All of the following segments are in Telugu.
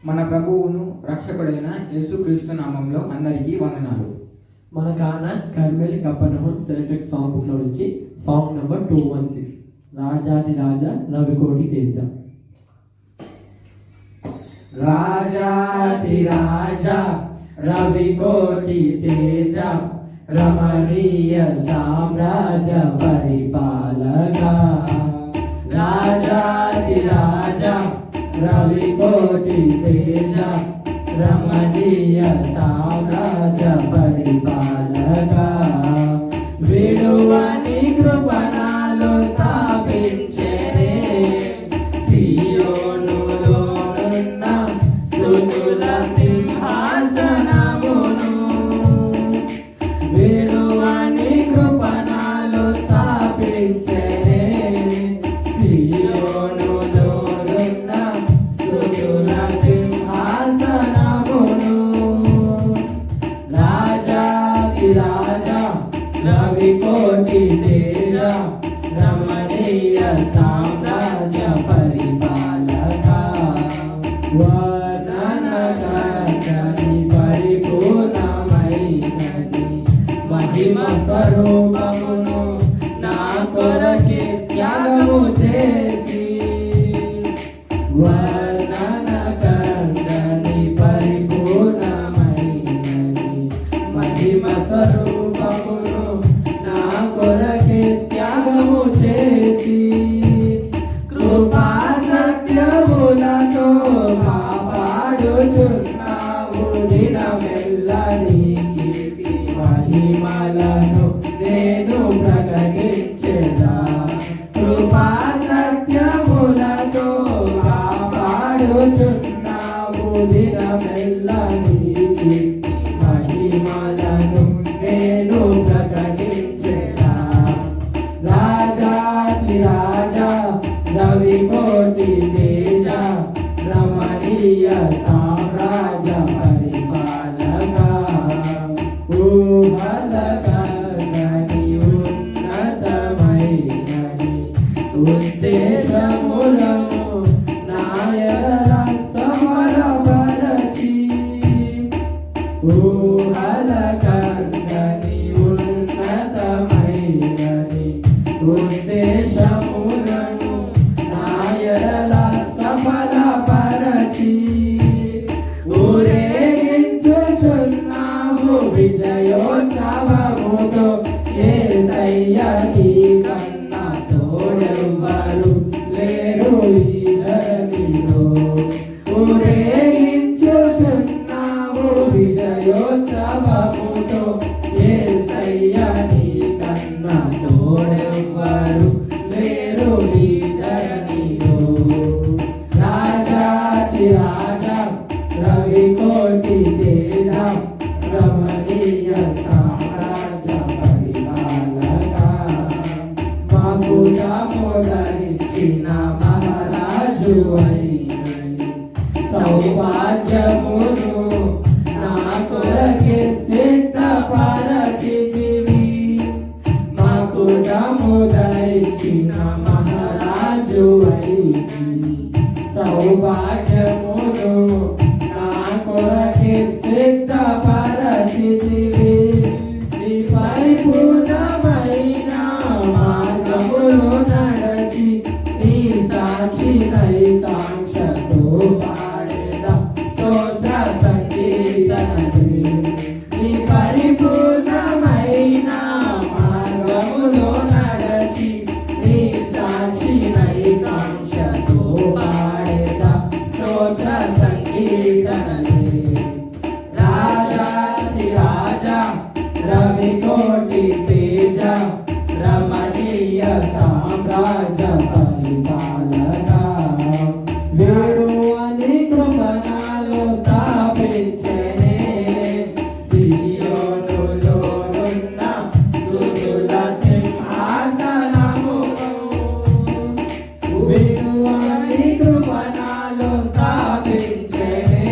మన ప్రభువును రక్షకుడైన యేసుక్రీస్తు నామంలో అందరికీ వందనాలు. మన కానా కర్మెల్ కపర్నహూమ్ సెలెక్టెడ్ సాంగ్ బుక్ లో నుంచి సాంగ్ నంబర్ 216 రాజాది రాజా రవికోటి తేజ. రాజాది రాజా రవికోటి తేజ రమణీయ సామ్రాజ్య పరిపాలక. రాజాది రాజా రవికోటి తేజ రమణీయ సామ్రాజ్య పరిపాలక. విడువని కృపణాలు స్థాపించెనే సియోనులోనున్న స్తుతుల సింహాసనమును. విడువని కృపణాలు స్థాపించెనే సియోనులోనున్న స్తుతుల సింహాసనమును. రాజాది రాజా రవికోటి తేజ రమణీయ సామ్రాజ్య పరిపాలక. వర్ణనగని పరిపూర్ణమైనది మహిమ స్వరూపమును నా కొరకే త్యాగము చేసి. వర్ణనగని పరిపూర్ణమైనది మహిమ స్వరూపమును నా కొరకే త్యాగము చేసి. కృపా సత్యములతో కాపాడుచున్నావు దినమెల్ల నీ కీర్తి మహిమలను నేను ప్రకటించెదా. కృపా సత్యములతో కాపాడుచున్నావు దినమెల్ల నీ కీర్తి మహిమలను నేను ప్రకటించెదా. రాజాది రాజా రవికోటి తేజ రమణీయ సామ్రాజ్య పరిపాలక. ఊహలకని ఉన్నతమైనది ఉద్దేశములను నాయల సమరపరచి. ఊహలకని ఉన్నతమైనది ఉద్దేశములను నాయల సఫలపరచి. ఊరేగించుచున్నావు విజయోత్సవముతో యేసయ్య నీ కన్నా తోడెవ్వరు లేరు ఈ ధరణిలో. ఊరేగించుచున్నావు విజయోత్సవముతో యేసయ్య నీ కన్నా తోడెవ్వరు లేరు ఈ ధరణిలో. రాజాది రాజా రవికోటి తేజ రమణీయ సామ్రాజ్య పరిపాలక. మాకు జామోదరిచిన మహారాజు అయినని సౌభాగ్యమును నా కొరకే సిద్ధపరచితివి. మాకు జామోదరిచిన మహారాజు అయినని సౌభాగ్యమును నా కొరకే సిద్ధపరచితివి. నీ పరిపూర్ణమైన మార్గములు నడచి నీ సాక్షినై కాంక్షతో పాడేదా స్తోత్ర సంకీర్తనలు. నీ పరిపూర్ణమైన మార్గములు నడచి నీ సాక్షినై కాంక్షతో పాడేదా స్తోత్ర సంకీర్తనలు. రాజాది రాజా రవికోటి తేజ రమణీయ సామ్రాజ్య పరిపాలక. విడువని కృపణాలు స్థాపించెనే సియోనులోనున్న స్తుతుల సింహాసనమును. విడువని కృపణాలు స్థాపించెనే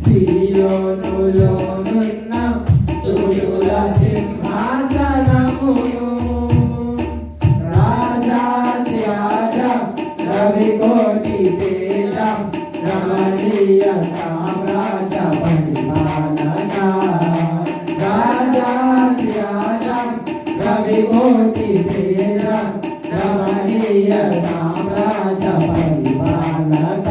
సియోనులోనున్న స్తుతుల సింహాసనమును. రాజాది రమణీయ సామ్రాజ్య పరిపాలక రాజాది రాజా రవికోటి తేజ రమణీయ సామ్రాజ్య పరిపాలక